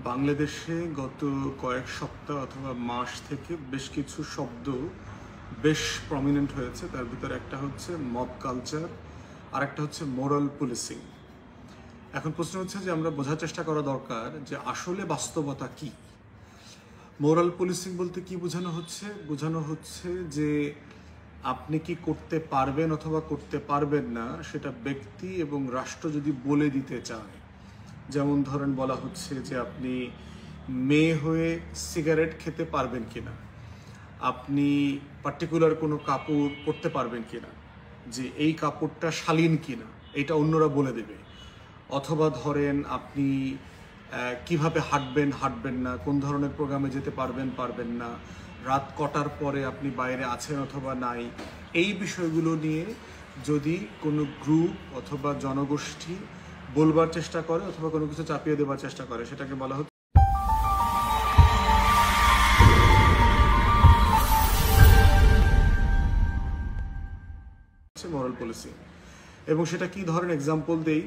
বাংলাদেশে গত কয়েক সপ্তাহ অথবা মাস থেকে বেশ কিছু শব্দ বেশ প্রমিনেন্ট হয়েছে। তার ভিতরে একটা হচ্ছে মব কালচার, আর একটা হচ্ছে মোরাল পুলিশিং। এখন প্রশ্ন হচ্ছে যে আমরা বোঝার চেষ্টা করা দরকার যে আসলে বাস্তবতা কি। মোরাল পুলিশিং বলতে কি বোঝানো হচ্ছে? বোঝানো হচ্ছে যে আপনি কি করতে পারবেন অথবা করতে পারবেন না সেটা ব্যক্তি এবং রাষ্ট্র যদি বলে দিতে চায়। যেমন ধরেন বলা হচ্ছে যে আপনি মেয়ে হয়ে সিগারেট খেতে পারবেন কিনা, আপনি পার্টিকুলার কোনো কাপড় পরতে পারবেন কিনা, যে এই কাপড়টা শালীন কিনা এটা অন্যরা বলে দেবে। অথবা ধরেন আপনি কিভাবে হাঁটবেন না, কোন ধরনের প্রোগ্রামে যেতে পারবেন না, রাত কটার পরে আপনি বাইরে আছেন অথবা নাই, এই বিষয়গুলো নিয়ে যদি কোনো গ্রুপ অথবা জনগোষ্ঠী বলবার চেষ্টা করে অথবা কোনো কিছু চাপিয়ে দেওয়ার চেষ্টা করে, সেটাকে বলা হচ্ছে মোরাল পলিসি। এবং সেটা কি ধরেন এক্সাম্পল দেই।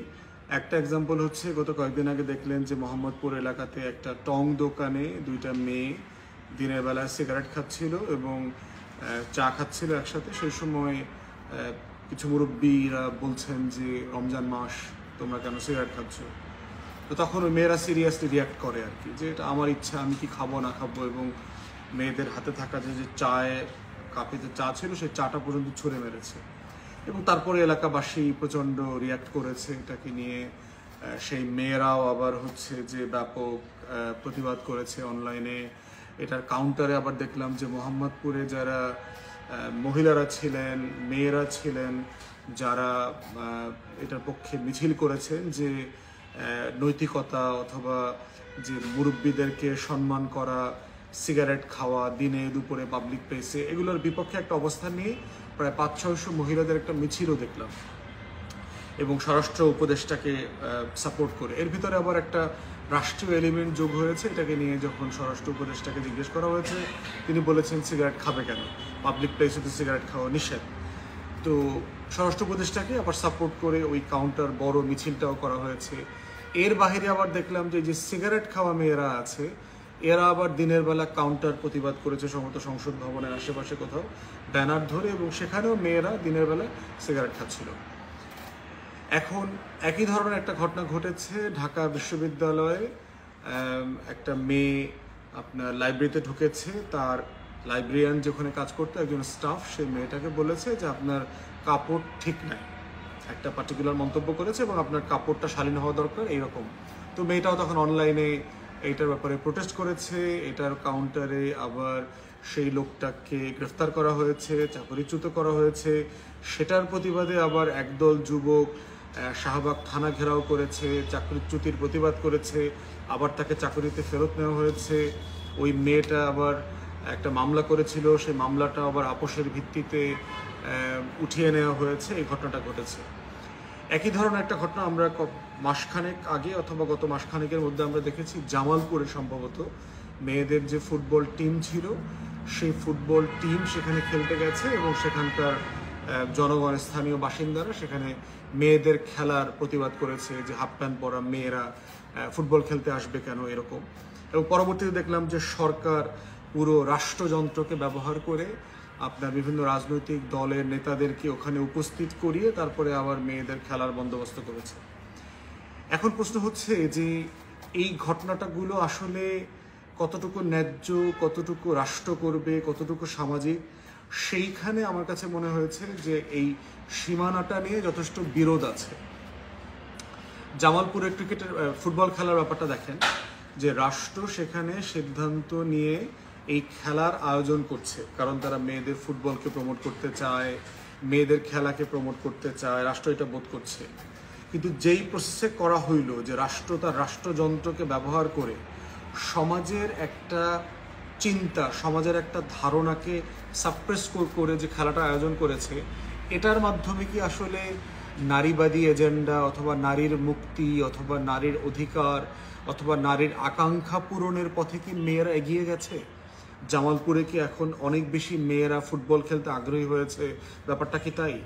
একটা এক্সাম্পল হচ্ছে গত কয়েকদিন আগে দেখলেন যে মোহাম্মদপুর এলাকাতে একটা টং দোকানে দুইটা মেয়ে দিনের বেলায় সিগারেট খাচ্ছিল এবং চা খাচ্ছিল একসাথে। সেই সময় কিছু মুরব্বীরা বলছেন যে রমজান মাস, তোমরা কেন সিগারেট খাচ্ছ? তো তখন ওই মেয়েরা সিরিয়াসলি রিয়াক্ট করে আর কি, যে এটা আমার ইচ্ছা, আমি কি খাবো না খাবো। এবং মেয়েদের হাতে থাকা যে চায়ে কাপিতে চা ছিল সেই চাটা পর্যন্ত ছুঁড়ে মেরেছে। এবং তারপরে এলাকাবাসী প্রচণ্ড রিয়াক্ট করেছে এটাকে নিয়ে। সেই মেয়েরাও আবার হচ্ছে যে ব্যাপক প্রতিবাদ করেছে অনলাইনে। এটার কাউন্টারে আবার দেখলাম যে মোহাম্মদপুরে যারা মহিলারা ছিলেন, মেয়েরা ছিলেন, যারা এটার পক্ষে মিছিল করেছেন যে নৈতিকতা অথবা যে মুরব্বীদেরকে সম্মান করা, সিগারেট খাওয়া দিনে দুপুরে পাবলিক প্লেসে, এগুলোর বিপক্ষে একটা অবস্থান নিয়ে প্রায় 500-600 মহিলাদের একটা মিছিলও দেখলাম এবং স্বরাষ্ট্র উপদেষ্টাকে সাপোর্ট করে। এর ভিতরে আবার একটা রাষ্ট্রীয় এলিমেন্ট যোগ হয়েছে। এটাকে নিয়ে যখন স্বরাষ্ট্র উপদেষ্টাকে জিজ্ঞেস করা হয়েছে, তিনি বলেছেন সিগারেট খাবে কেন, পাবলিক প্লেসে তো সিগারেট খাওয়া নিষেধ। তো স্বরাষ্ট্র উপদেষ্টাকে আবার সাপোর্ট করে ওই কাউন্টার বড় মিছিলটাও করা হয়েছে। এর বাইরে আবার দেখলাম যে সিগারেট খাওয়া মেয়েরা আছে, এরা আবার দিনের বেলা কাউন্টার প্রতিবাদ করেছে সম্ভবত সংসদ ভবনের আশেপাশে কোথাও ব্যানার ধরে, এবং সেখানেও মেয়েরা দিনের বেলা সিগারেট খাচ্ছিল। এখন একই ধরনের একটা ঘটনা ঘটেছে ঢাকা বিশ্ববিদ্যালয়ে। একটা মেয়ে আপনার লাইব্রেরিতে ঢুকেছে, তার লাইব্রেরিয়ান যেখানে কাজ করতো একজন স্টাফ সেই মেয়েটাকে বলেছে যে আপনার কাপড় ঠিক নাই, একটা পার্টিকুলার মন্তব্য করেছে এবং আপনার কাপড়টা শালীন হওয়া দরকার এইরকম। তো মেয়েটাও তখন অনলাইনে এইটার ব্যাপারে প্রোটেস্ট করেছে। এটার কাউন্টারে আবার সেই লোকটাকে গ্রেফতার করা হয়েছে, চাকরিচ্যুত করা হয়েছে। সেটার প্রতিবাদে আবার একদল যুবক শাহবাগ থানা ঘেরাও করেছে, চাকরিচ্যুতির প্রতিবাদ করেছে, আবার তাকে চাকরিতে ফেরত নেওয়া হয়েছে। ওই মেয়েটা আবার একটা মামলা করেছিল, সেই মামলাটা আবার আপোষের ভিত্তিতে উঠিয়ে নেওয়া হয়েছে। এই ঘটনাটা ঘটেছে। একই ধরনের একটা ঘটনা আমরা মাসখানেক আগে অথবা গত মাসখানেকের মধ্যে আমরা দেখেছি জামালপুরে সম্ভবত মেয়েদের যে ফুটবল টিম ছিল সেই ফুটবল টিম সেখানে খেলতে গেছে এবং সেখানকার জনগণ, স্থানীয় বাসিন্দারা সেখানে মেয়েদের খেলার প্রতিবাদ করেছে যে হাফ প্যান্ট পরা মেয়েরা ফুটবল খেলতে আসবে কেন, এরকম। এবং পরবর্তীতে দেখলাম যে সরকার পুরো রাষ্ট্রযন্ত্রকে ব্যবহার করে আপনার বিভিন্ন রাজনৈতিক দলের নেতাদেরকে ওখানে উপস্থিত করিয়ে তারপরে আবার মেয়েদের খেলার বন্দোবস্ত করেছে। এখন প্রশ্ন হচ্ছে যে এই ঘটনাটাগুলো আসলে কতটুকু ন্যায্য, কতটুকু রাষ্ট্র করবে, কতটুকু সামাজিক, সেইখানে আমার কাছে মনে হয়েছে যে এই সীমানাটা নিয়ে যথেষ্ট বিরোধ আছে। জামালপুরের ক্রিকেটের ফুটবল খেলার ব্যাপারটা দেখেন, যে রাষ্ট্র সেখানে সিদ্ধান্ত নিয়ে এই খেলার আয়োজন করছে, কারণ তারা মেয়েদের ফুটবলকে প্রমোট করতে চায়, মেয়েদের খেলাকে প্রমোট করতে চায়, রাষ্ট্র এটা বোধ করছে। কিন্তু যেই প্রসেসে করা হইল যে রাষ্ট্র তার রাষ্ট্রযন্ত্রকে ব্যবহার করে সমাজের একটা চিন্তা, সমাজের একটা ধারণাকে সাপ্রেস করে যে খেলাটা আয়োজন করেছে, এটার মাধ্যমে কি আসলে নারীবাদী এজেন্ডা অথবা নারীর মুক্তি অথবা নারীর অধিকার অথবা নারীর আকাঙ্ক্ষা পূরণের পথে কি মেয়েরা এগিয়ে গেছে? জামালপুরে কি এখন অনেক বেশি মেয়েরা ফুটবল খেলতে আগ্রহী হয়েছে? ব্যাপারটা কি তাই?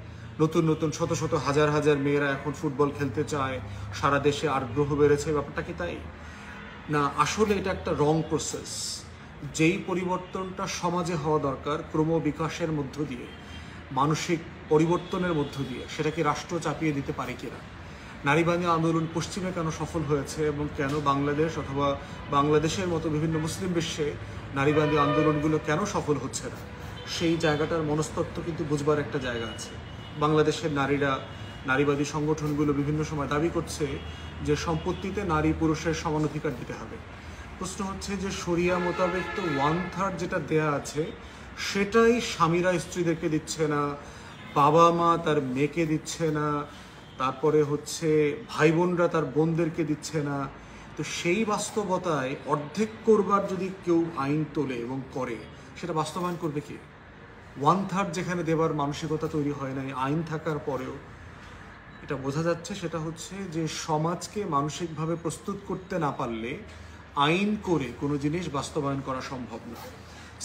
নতুন নতুন শত শত হাজার হাজার মেয়েরা এখন ফুটবল খেলতে চায়, সারা দেশে আগ্রহ বেড়েছে, ব্যাপারটা কি তাই? না আসলে এটা একটা রং প্রসেস। যেই পরিবর্তনটা সমাজে হওয়া দরকার ক্রমবিকাশের মধ্য দিয়ে, মানসিক পরিবর্তনের মধ্য দিয়ে, সেটা কি রাষ্ট্র চাপিয়ে দিতে পারে কিনা? নারীবাদী আন্দোলন পশ্চিমে কেন সফল হয়েছে এবং কেন বাংলাদেশ অথবা বাংলাদেশের মতো বিভিন্ন মুসলিম বিশ্বে নারীবাদী আন্দোলনগুলো কেন সফল হচ্ছে না, সেই জায়গাটার মনস্তত্ত্ব কিন্তু বুঝবার একটা জায়গা আছে। বাংলাদেশের নারীরা, নারীবাদী সংগঠনগুলো বিভিন্ন সময় দাবি করছে যে সম্পত্তিতে নারী পুরুষের সমান অধিকার দিতে হবে। প্রশ্ন হচ্ছে যে শরিয়া মোতাবেক তো 1/3 যেটা দেয়া আছে সেটাই স্বামীরা স্ত্রীদেরকে দিচ্ছে না, বাবা মা তার মেয়েকে দিচ্ছে না, তারপরে হচ্ছে ভাই বোনরা তার বোনদেরকে দিচ্ছে না। তো সেই বাস্তবতায় অর্ধেক করবার যদি কেউ আইন তোলে এবং করে, সেটা বাস্তবায়ন করবে কি? 1/3 যেখানে দেবার মানসিকতা তৈরি হয় নাই আইন থাকার পরেও, এটা বোঝা যাচ্ছে সেটা হচ্ছে যে সমাজকে মানসিকভাবে প্রস্তুত করতে না পারলে আইন করে কোনো জিনিস বাস্তবায়ন করা সম্ভব না।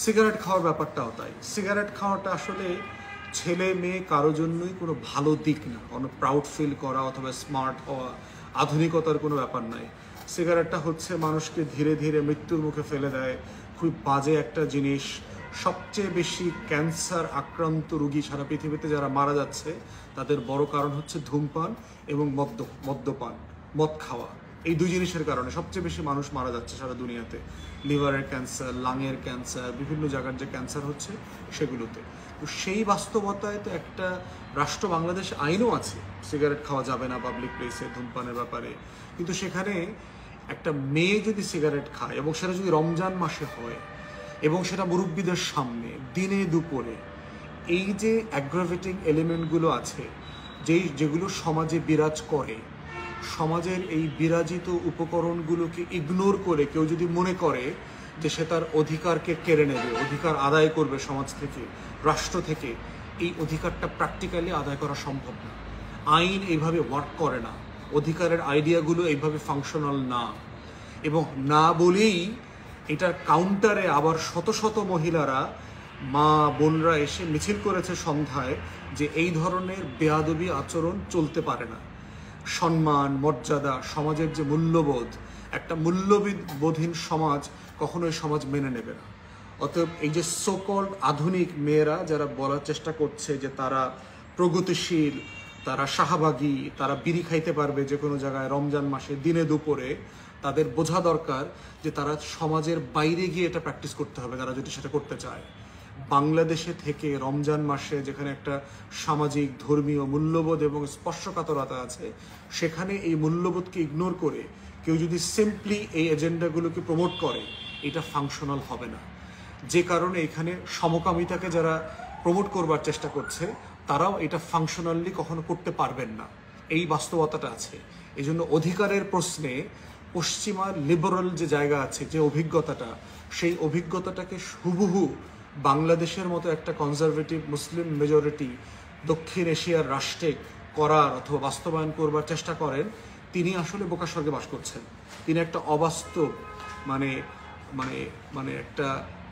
সিগারেট খাওয়ার ব্যাপারটাও তাই। সিগারেট খাওয়াটা আসলে ছেলে মেয়ে কারো জন্যই কোনো ভালো দিক না, কোনো প্রাউড ফিল করা অথবা স্মার্ট হওয়া, আধুনিকতার কোনো ব্যাপার নাই। সিগারেটটা হচ্ছে মানুষকে ধীরে ধীরে মৃত্যুর মুখে ফেলে দেয়, খুব বাজে একটা জিনিস। সবচেয়ে বেশি ক্যান্সার আক্রান্ত রোগী সারা পৃথিবীতে যারা মারা যাচ্ছে তাদের বড় কারণ হচ্ছে ধূমপান এবং মদ্যপান, মদ খাওয়া। এই দুই জিনিসের কারণে সবচেয়ে বেশি মানুষ মারা যাচ্ছে সারা দুনিয়াতে। লিভারের ক্যান্সার, লাংয়ের ক্যান্সার, বিভিন্ন জায়গার যে ক্যান্সার হচ্ছে সেগুলোতে। তো সেই বাস্তবতায় তো একটা রাষ্ট্র, বাংলাদেশ আইনও আছে সিগারেট খাওয়া যাবে না পাবলিক প্লেসে, ধূমপানের ব্যাপারে। কিন্তু সেখানে একটা মেয়ে যদি সিগারেট খায় এবং সেটা যদি রমজান মাসে হয় এবং সেটা মুরব্বীদের সামনে দিনে দুপুরে, এই যে অ্যাগ্রাভেটিং এলিমেন্টগুলো আছে যেগুলো সমাজে বিরাজ করে, সমাজের এই বিরাজিত উপকরণগুলোকে ইগনোর করে কেউ যদি মনে করে যে সে তার অধিকারকে কেড়ে নেবে, অধিকার আদায় করবে সমাজ থেকে, রাষ্ট্র থেকে, এই অধিকারটা প্র্যাকটিক্যালি আদায় করা সম্ভব না। আইন এইভাবে ওয়ার্ক করে না, অধিকারের আইডিয়াগুলো এইভাবে ফাংশনাল না। এবং না বলেই এটার কাউন্টারে আবার শত শত মহিলারা, মা বোনরা এসে মিছিল করেছে সন্ধ্যায় যে এই ধরনের বেয়াদবি আচরণ চলতে পারে না। সম্মান, মর্যাদা, সমাজের যে মূল্যবোধ, একটা মূল্যবোধহীন সমাজ কখনোই সমাজ মেনে নেবে না। অতএব এই যে সোকল্ড আধুনিক মেয়েরা যারা বলার চেষ্টা করছে যে তারা প্রগতিশীল, তারা শাহবাগী, তারা বিড়ি খাইতে পারবে যে কোনো জায়গায় রমজান মাসে দিনে দুপুরে, তাদের বোঝা দরকার যে তারা সমাজের বাইরে গিয়ে এটা প্র্যাকটিস করতে হবে তারা যদি সেটা করতে চায়। বাংলাদেশে থেকে রমজান মাসে যেখানে একটা সামাজিক, ধর্মীয় মূল্যবোধ এবং স্পর্শকাতরতা আছে, সেখানে এই মূল্যবোধকে ইগনোর করে কেউ যদি সিম্পলি এই এজেন্ডাগুলোকে প্রমোট করে, এটা ফাংশনাল হবে না। যে কারণে এখানে সমকামিতাকে যারা প্রমোট করবার চেষ্টা করছে তারাও এটা ফাংশনালি কখনো করতে পারবেন না, এই বাস্তবতাটা আছে। এই জন্য অধিকারের প্রশ্নে পশ্চিমা লিবারাল যে জায়গা আছে, যে অভিজ্ঞতাটা, সেই অভিজ্ঞতাটাকে হুবহু বাংলাদেশের মতো একটা কনজারভেটিভ মুসলিম মেজরিটি দক্ষিণ এশিয়ার রাষ্ট্রে করার অথবা বাস্তবায়ন করবার চেষ্টা করেন, তিনি আসলে বোকা স্বর্গে বাস করছেন। তিনি একটা অবাস্তব, মানে মানে মানে একটা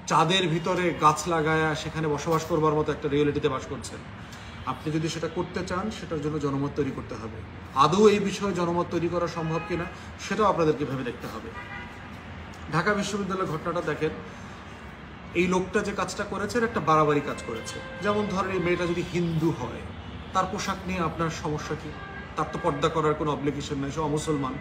চাঁদের ভিতরে গাছ লাগায়া সেখানে বসবাস করবার মতো একটা রিয়েলিটিতে বাস করছেন। আপনি যদি সেটা করতে চান, সেটার জন্য জনমত তৈরি করতে হবে। আদৌ এই বিষয়ে জনমত তৈরি করা সম্ভব কিনা সেটাও আপনাদেরকে ভেবে দেখতে হবে। ঢাকা বিশ্ববিদ্যালয়ের ঘটনাটা দেখেন, এই লোকটা যে কাজটা করেছে একটা বাড়াবাড়ি কাজ করেছে। যেমন ধরেন এই মেয়েটা যদি হিন্দু হয়, তার পোশাক নিয়ে আপনার সমস্যা কি? তার তো পর্দা করার কোনো অব্লিগেশন নেই, সে অমুসলমান।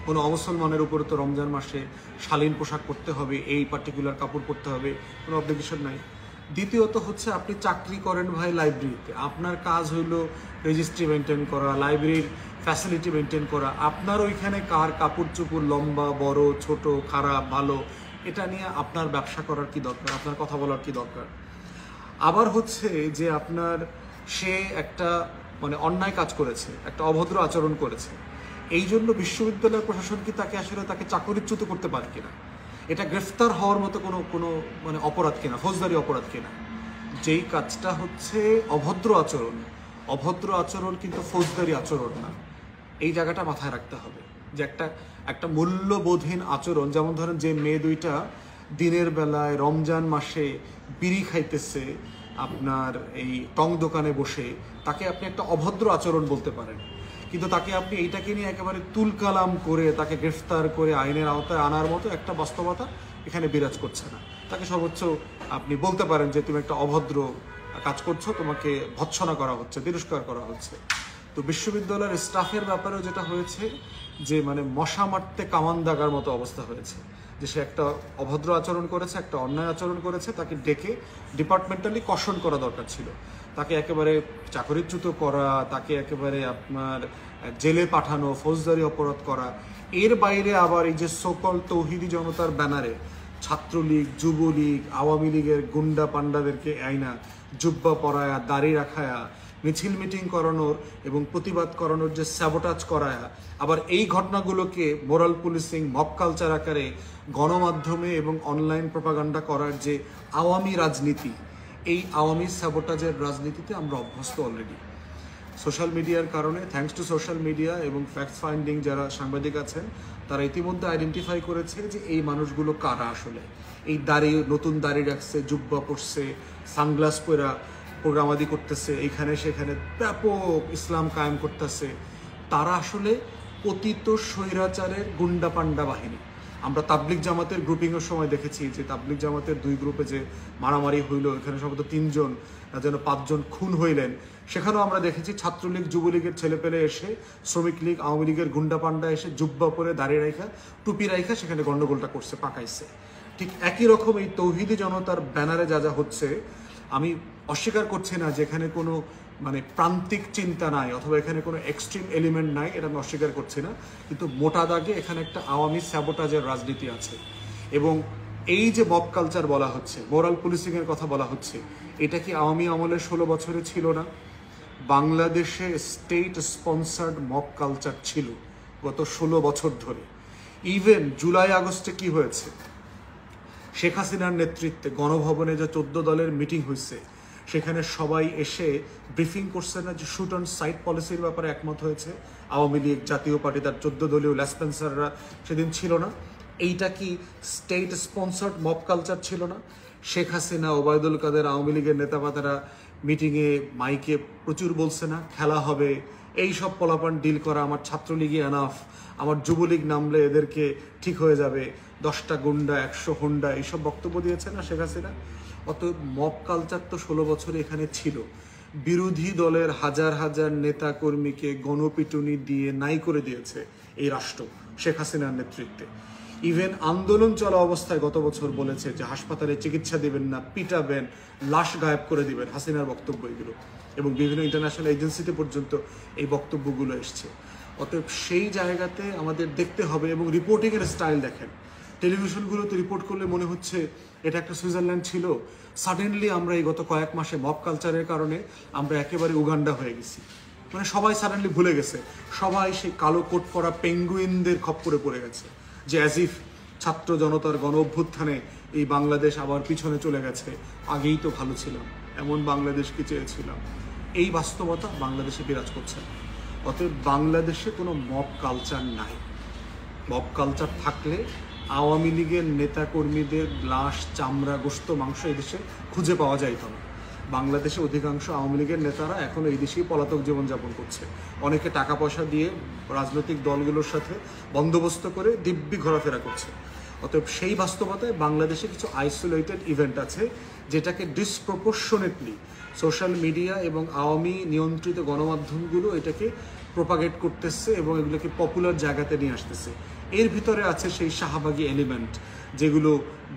কোনো অমুসলমানের উপরে তো রমজান মাসে শালীন পোশাক পরতে হবে, এই পার্টিকুলার কাপড় পরতে হবে, কোনো অব্লিগেশন নাই। দ্বিতীয়ত হচ্ছে আপনি চাকরি করেন ভাই লাইব্রেরিতে, আপনার কাজ হইলো রেজিস্ট্রি মেনটেন করা, লাইব্রেরির ফ্যাসিলিটি মেনটেন করা। আপনার ওইখানে কার কাপড় চোপড় লম্বা, বড়, ছোট, খারাপ, ভালো, এটা নিয়ে আপনার ব্যবসা করার কি দরকার, আপনার কথা বলার কি দরকার? আবার হচ্ছে যে আপনার সে একটা মানে অন্যায় কাজ করেছে, একটা অভদ্র আচরণ করেছে, এই জন্য বিশ্ববিদ্যালয় প্রশাসন কি তাকে আসলে তাকে চাকরিচ্যুত করতে পারে কিনা? এটা গ্রেফতার হওয়ার মতো কোনো মানে অপরাধ কিনা, ফৌজদারি অপরাধ কিনা? যেই কাজটা হচ্ছে অভদ্র আচরণ, অভদ্র আচরণ কিন্তু ফৌজদারি আচরণ না। এই জায়গাটা মাথায় রাখতে হবে যে একটা মূল্যবোধহীন আচরণ, যেমন ধরেন যে মেয়ে দুইটা দিনের বেলায় রমজান মাসে বিড়ি খাইতেছে আপনার এই টং দোকানে বসে, তাকে আপনি একটা অভদ্র আচরণ বলতে পারেন। কিন্তু তাকে আপনি এইটাকে নিয়ে একেবারে তুলকালাম করে তাকে গ্রেফতার করে আইনের আওতায় আনার মতো একটা বাস্তবতা এখানে বিরাজ করছে না। তাকে সর্বোচ্চ আপনি বলতে পারেন যে তুমি একটা অভদ্র কাজ করছো, তোমাকে ভৎসনা করা হচ্ছে, তিরস্কার করা হচ্ছে। তো বিশ্ববিদ্যালয়ের স্টাফের ব্যাপারেও যেটা হয়েছে যে মানে মশা মারতে কামান দাগার মতো অবস্থা হয়েছে, যে সে একটা অভদ্র আচরণ করেছে, একটা অন্যায় আচরণ করেছে, তাকে ডেকে ডিপার্টমেন্টালি কর্ষণ করা দরকার ছিল, তাকে একেবারে চাকরিচ্যুত করা, তাকে একেবারে আপনার জেলে পাঠানো, ফৌজদারি অপরাধ করা। এর বাইরে আবার এই যে সকল তৌহিদি জনতার ব্যানারে ছাত্রলীগ, যুবলীগ, আওয়ামী লীগের গুন্ডা পান্ডাদেরকে আইনা জুব্বা পরায়া, দাড়ি রাখায়া, মিছিল মিটিং করানোর এবং প্রতিবাদ করানোর যে স্যাবোটাজ করায়া, আবার এই ঘটনাগুলোকে মোরাল পুলিশিং, মব কালচার আকারে গণমাধ্যমে এবং অনলাইন প্রপাগান্ডা করার যে আওয়ামী রাজনীতি, এই আওয়ামী স্যাবোটাজের রাজনীতিতে আমরা অভ্যস্ত অলরেডি। সোশ্যাল মিডিয়ার কারণে, থ্যাঙ্কস টু সোশ্যাল মিডিয়া এবং ফ্যাক্ট ফাইন্ডিং যারা সাংবাদিক আছেন তারা ইতিমধ্যে আইডেন্টিফাই করেছে যে এই মানুষগুলো কারা আসলে। এই দাড়ি, নতুন দাড়ি রাখছে, জুব্বা পরছে, সানগ্লাস পরা প্রোগ্রামাদি করতেছে, এইখানে সেখানে ব্যাপক ইসলাম কায়েম করতেছে। তারা আসলে পতিত স্বৈরাচারের গুন্ডা পান্ডা বাহিনী। আমরা তাবলিগ জামাতের গ্রুপিংয়ের সময় দেখেছি যে তাবলিগ জামাতের দুই গ্রুপে যে মারামারি হইল, এখানে সম্ভবত 3 জন যেন 5 জন খুন হইলেন, সেখানেও আমরা দেখেছি ছাত্রলীগ, যুবলীগের ছেলেপেলে এসে, শ্রমিক লীগ, আওয়ামী লীগের গুন্ডা পান্ডা এসে জুব্বা পরে, দাঁড়িয়ে রাখা, টুপি রাখা সেখানে গন্ডগোলটা করছে, পাকাইছে। ঠিক একই রকম এই তৌহিদি জনতার ব্যানারে যা যা হচ্ছে, আমি অস্বীকার করছি না যে এখানে কোনো মানে প্রান্তিক চিন্তা নাই অথবা এখানে কোনো এক্সট্রিম এলিমেন্ট নাই, এটা আমি অস্বীকার করছি না, কিন্তু মোটা দাগে এখানে একটা আওয়ামী স্যাবোটাজের রাজনীতি আছে। এবং এই যে মব কালচার বলা হচ্ছে, মোরাল পুলিশিংয়ের কথা বলা হচ্ছে, এটা কি আওয়ামী আমলের 16 বছরে ছিল না? বাংলাদেশে স্টেট স্পন্সার্ড মব কালচার ছিল গত 16 বছর ধরে। ইভেন জুলাই আগস্টে কি হয়েছে, শেখ হাসিনার নেতৃত্বে গণভবনে যে 14 দলের মিটিং হয়েছে, সেখানে সবাই এসে ব্রিফিং করছে না যে শুট অন সাইট পলিসির ব্যাপারে একমত হয়েছে। আওয়ামী লীগ, জাতীয় পার্টি, তার 14 দলীয় লেসপেন্সাররা সেদিন ছিল না। এইটা কি স্টেট স্পন্সার্ড মব কালচার ছিল না? শেখ হাসিনা, ওবায়দুল কাদের, আওয়ামী লীগের নেতাপাতারা মিটিংয়ে মাইকে প্রচুর বলছে না খেলা হবে, এই সব পোলাপান ডিল করা, আমার ছাত্রলীগই এনাফ, আমার যুবলীগ নামলে এদেরকে ঠিক হয়ে যাবে, 10টা গুন্ডা 100 হুন্ডা, এইসব বক্তব্য দিয়েছে না শেখ হাসিনা? অতএব মব কালচার তো 16 বছরে এখানে ছিল। বিরোধী দলের হাজার হাজার নেতা কর্মীকে গণপিটুনি দিয়ে নাই করে দিয়েছে এই রাষ্ট্র শেখ হাসিনার নেতৃত্বে। ইভেন আন্দোলন চলা অবস্থায় গত বছর বলেছে যে হাসপাতালে চিকিৎসা দিবেন না, পিটাবেন, লাশ গায়েব করে দিবেন, হাসিনার বক্তব্য এগুলো। এবং বিভিন্ন ইন্টারন্যাশনাল এজেন্সিতে পর্যন্ত এই বক্তব্যগুলো এসছে। অতএব সেই জায়গাতে আমাদের দেখতে হবে। এবং রিপোর্টিংয়ের স্টাইল দেখেন, টেলিভিশনগুলোতে রিপোর্ট করলে মনে হচ্ছে এটা একটা সুইজারল্যান্ড ছিল, সাডেনলি আমরা এই গত কয়েক মাসে মব কালচারের কারণে আমরা একেবারে উগান্ডা হয়ে গেছি। মানে সবাই সাডেনলি ভুলে গেছে, সবাই সেই কালো কোট পরা পেঙ্গুইনদের খপ্পরে পড়ে গেছে, যে অ্যাজ ইফ ছাত্র জনতার গণ অভ্যুত্থানে এই বাংলাদেশ আবার পিছনে চলে গেছে, আগেই তো ভালো ছিলাম, এমন বাংলাদেশকে চেয়েছিলাম। এই বাস্তবতা বাংলাদেশে বিরাজ করছে। অতএব বাংলাদেশে কোনো মব কালচার নাই। মব কালচার থাকলে আওয়ামী লীগের নেতাকর্মীদের লাশ, চামড়া, গোশত, মাংস এদেশে খুঁজে পাওয়া যাইত না। বাংলাদেশে অধিকাংশ আওয়ামী লীগের নেতারা এখন এই দেশেই পলাতক জীবনযাপন করছে। অনেকে টাকা পয়সা দিয়ে রাজনৈতিক দলগুলোর সাথে বন্দোবস্ত করে দিব্যি ঘোরাফেরা করছে। অতএব সেই বাস্তবতায় বাংলাদেশে কিছু আইসোলেটেড ইভেন্ট আছে যেটাকে ডিসপ্রপোর্শনেটলি সোশ্যাল মিডিয়া এবং আওয়ামী নিয়ন্ত্রিত গণমাধ্যমগুলো এটাকে প্রোপাগেট করতেছে এবং এগুলোকে পপুলার জায়গাতে নিয়ে আসতেছে। এর ভিতরে আছে সেই শাহবাগী এলিমেন্ট যেগুলো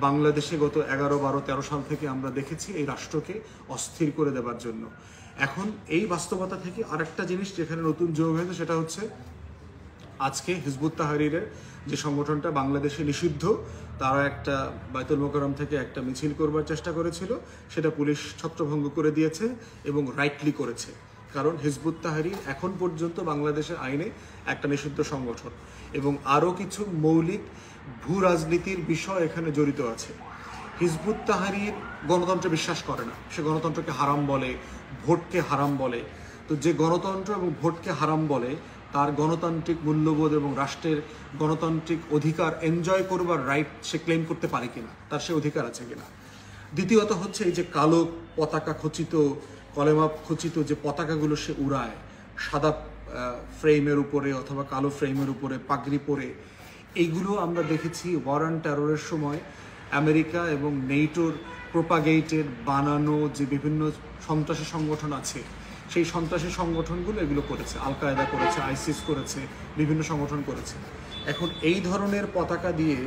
বাংলাদেশে গত 11, 12, 13 সাল থেকে আমরা দেখেছি এই রাষ্ট্রকে অস্থির করে দেবার জন্য। এখন এই বাস্তবতা থেকে আরেকটা জিনিস যেখানে নতুন যোগ হয়েছে সেটা হচ্ছে আজকে হিজবুত তাহরিরের যে সংগঠনটা বাংলাদেশে নিষিদ্ধ, তারা একটা বাইতুল মোকাররম থেকে একটা মিছিল করবার চেষ্টা করেছিল, সেটা পুলিশ ছত্রভঙ্গ করে দিয়েছে এবং রাইটলি করেছে। কারণ হিজবুত তাহরির এখন পর্যন্ত বাংলাদেশের আইনে একটা নিষিদ্ধ সংগঠন এবং আরও কিছু মৌলিক ভূ রাজনীতির বিষয় এখানে জড়িত আছে। হিজবুত তাহরির গণতন্ত্রে বিশ্বাস করে না, সে গণতন্ত্রকে হারাম বলে, ভোটকে হারাম বলে। তো যে গণতন্ত্র এবং ভোটকে হারাম বলে, তার গণতান্ত্রিক মূল্যবোধ এবং রাষ্ট্রের গণতান্ত্রিক অধিকার এনজয় করবার রাইট সে ক্লেম করতে পারে কিনা, তার সে অধিকার আছে কিনা। দ্বিতীয়ত হচ্ছে এই যে কালো পতাকা খচিত, কলেমা খচিত যে পতাকাগুলো সে উড়ায়, সাদা ফ্রেমের উপরে অথবা কালো ফ্রেমের উপরে পাগড়ি পরে, এইগুলো আমরা দেখেছি ওয়ার অন টেররের সময় আমেরিকা এবং নেটোর প্রোপাগেটেড বানানো যে বিভিন্ন সন্ত্রাসী সংগঠন আছে, সেই সন্ত্রাসী সংগঠনগুলো এগুলো করেছে। আল কায়দা করেছে, আইসিস করেছে, বিভিন্ন সংগঠন করেছে। এখন এই ধরনের পতাকা দিয়ে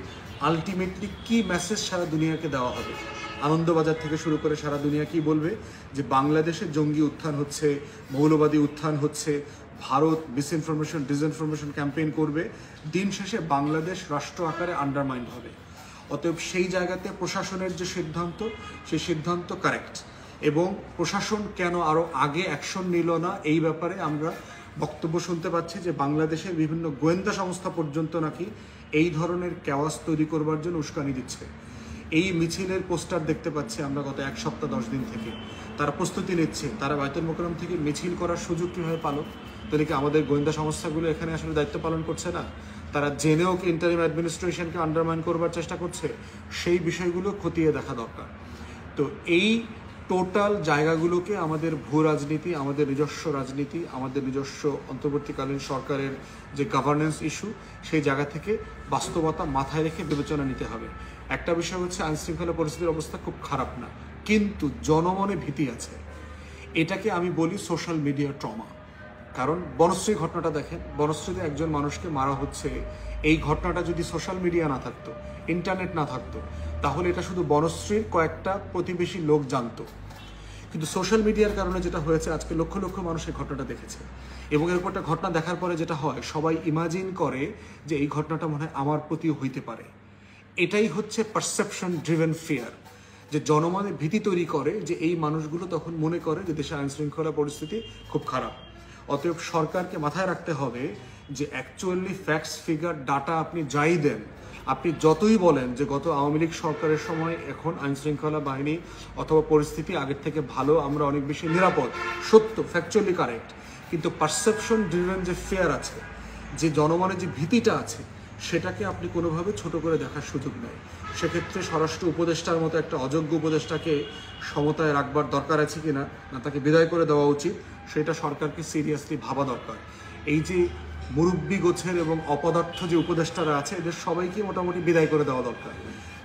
আলটিমেটলি কি মেসেজ সারা দুনিয়াকে দেওয়া হবে? আনন্দবাজার থেকে শুরু করে সারা দুনিয়া কি বলবে? যে বাংলাদেশে জঙ্গি উত্থান হচ্ছে, মৌলবাদী উত্থান হচ্ছে, ভারত মিসইনফরমেশন ডিসইনফরমেশন ক্যাম্পেইন করবে, দিন শেষে বাংলাদেশ রাষ্ট্র আকারে আন্ডারমাইন্ড হবে। অতএব সেই জায়গাতে প্রশাসনের যে সিদ্ধান্ত, সেই সিদ্ধান্ত কারেক্ট। এবং প্রশাসন কেন আরও আগে অ্যাকশন নিল না, এই ব্যাপারে আমরা বক্তব্য শুনতে পাচ্ছি যে বাংলাদেশের বিভিন্ন গোয়েন্দা সংস্থা পর্যন্ত নাকি এই ধরনের ক্যাওয়াস তৈরি করবার জন্য উস্কানি দিচ্ছে। এই মিছিলের পোস্টার দেখতে পাচ্ছি আমরা গত 1 সপ্তাহ 10 দিন থেকে। তারা প্রস্তুতি নিচ্ছে, তারা বায়তুল মোকাররম থেকে মিছিল করার সুযোগ কীভাবে পালো? তাহলে কি আমাদের গোয়েন্দা সংস্থাগুলো এখানে আসলে দায়িত্ব পালন করছে না? তারা জেনেও কি ইন্টারিম অ্যাডমিনিস্ট্রেশনকে আন্ডারমাইন করবার চেষ্টা করছে? সেই বিষয়গুলো খতিয়ে দেখা দরকার। তো এই টোটাল জায়গাগুলোকে আমাদের ভূ রাজনীতি, আমাদের নিজস্ব রাজনীতি, আমাদের নিজস্ব অন্তর্বর্তীকালীন সরকারের যে গভর্নেন্স ইস্যু, সেই জায়গা থেকে বাস্তবতা মাথায় রেখে বিবেচনা নিতে হবে। একটা বিষয় হচ্ছে আইনশৃঙ্খলা পরিস্থিতির অবস্থা খুব খারাপ না, কিন্তু জনমনে ভীতি আছে। এটাকে আমি বলি সোশ্যাল মিডিয়া ট্রমা। কারণ বনশ্রী ঘটনাটা দেখেন, বনশ্রীতে একজন মানুষকে মারা হচ্ছে, এই ঘটনাটা যদি সোশ্যাল মিডিয়া না থাকতো, ইন্টারনেট না থাকতো, তাহলে এটা শুধু বনশ্রীর কয়েকটা প্রতিবেশী লোক জানতো। কিন্তু সোশ্যাল মিডিয়ার কারণে যেটা হয়েছে, আজকে লক্ষ লক্ষ মানুষ এই ঘটনাটা দেখেছে, এবং এরপর একটা ঘটনা দেখার পরে যেটা হয়, সবাই ইমাজিন করে যে এই ঘটনাটা মনে হয় আমার প্রতিও হইতে পারে। এটাই হচ্ছে পারসেপশন ড্রিভেন ফিয়ার, যে জনমনে ভীতি তৈরি করে, যে এই মানুষগুলো তখন মনে করে যে দেশে আইনশৃঙ্খলা পরিস্থিতি খুব খারাপ। অতএব সরকারকে মাথায় রাখতে হবে যে অ্যাকচুয়ালি ফ্যাক্টস, ফিগার, ডাটা আপনি যাই দেন, আপনি যতই বলেন যে গত আওয়ামী লীগ সরকারের সময় এখন আইনশৃঙ্খলা বাহিনী অথবা পরিস্থিতি আগের থেকে ভালো, আমরা অনেক বেশি নিরাপদ, সত্য, ফ্যাকচুয়ালি কারেক্ট, কিন্তু পারসেপশন ড্রিভেন যে ফেয়ার আছে, যে জনমনে যে ভীতিটা আছে, সেটাকে আপনি কোনোভাবে ছোট করে দেখার সুযোগ নেই। সেক্ষেত্রে স্বরাষ্ট্র উপদেষ্টার মতো একটা অযোগ্য উপদেষ্টাকে সমতায় রাখবার দরকার আছে কিনা, না তাকে বিদায় করে দেওয়া উচিত, সেটা সরকারকে সিরিয়াসলি ভাবা দরকার। এই যে মুরব্বী গোছের এবং অপদার্থ যে উপদেষ্টারা আছে, এদের সবাইকে মোটামুটি বিদায় করে দেওয়া দরকার।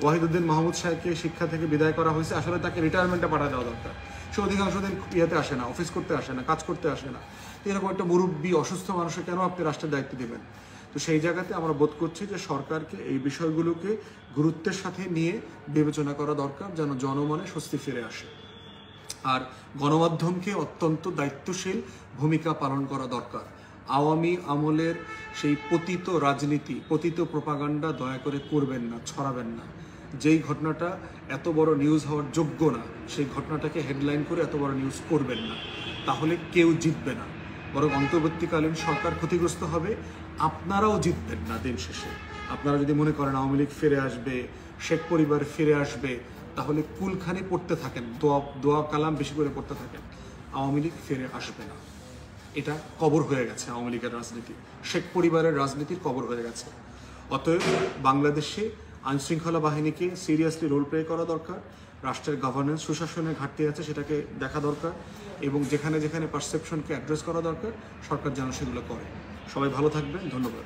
ওয়াহিদুদ্দিন মাহমুদ সাহেবকে শিক্ষা থেকে বিদায় করা হয়েছে, আসলে তাকে রিটায়ারমেন্টে পাঠিয়ে দেওয়া দরকার। সে অধিকাংশ দিন ইয়েতে আসে না, অফিস করতে আসে না, কাজ করতে আসে না। তো এরকম একটা মুরব্বী অসুস্থ মানুষকে কেন আপনি রাষ্ট্রের দায়িত্ব দেবেন? তো সেই জায়গাতে আমরা বোধ করছি যে সরকারকে এই বিষয়গুলোকে গুরুত্বের সাথে নিয়ে বিবেচনা করা দরকার, যেন জনমনে স্বস্তি ফিরে আসে। আর গণমাধ্যমকে অত্যন্ত দায়িত্বশীল ভূমিকা পালন করা দরকার। আওয়ামী আমলের সেই পতিত রাজনীতি, পতিত প্রোপাগান্ডা দয়া করে করবেন না, ছড়াবেন না। যেই ঘটনাটা এত বড় নিউজ হওয়ার যোগ্য না, সেই ঘটনাটাকে হেডলাইন করে এত বড় নিউজ করবেন না, তাহলে কেউ জিতবে না, বরং অন্তর্বর্তীকালীন সরকার ক্ষতিগ্রস্ত হবে, আপনারাও জিতবেন না। দিন শেষে আপনারা যদি মনে করেন আওয়ামী লীগ ফিরে আসবে, শেখ পরিবার ফিরে আসবে, তাহলে কুলখানি পড়তে থাকেন, দোয়া কালাম বেশি করে পড়তে থাকেন, আওয়ামী লীগ ফিরে আসবে না। এটা কবর হয়ে গেছে, আওয়ামী লীগের রাজনীতি, শেখ পরিবারের রাজনীতির কবর হয়ে গেছে। অতএব বাংলাদেশে আইনশৃঙ্খলা বাহিনীকে সিরিয়াসলি রোল প্লে করা দরকার, রাষ্ট্রের গভর্নেন্স, সুশাসনের ঘাটতি আছে সেটাকে দেখা দরকার, এবং যেখানে যেখানে পারসেপশনকে অ্যাড্রেস করা দরকার সরকার যেন সেগুলো করে। সবাই ভালো থাকবেন, ধন্যবাদ।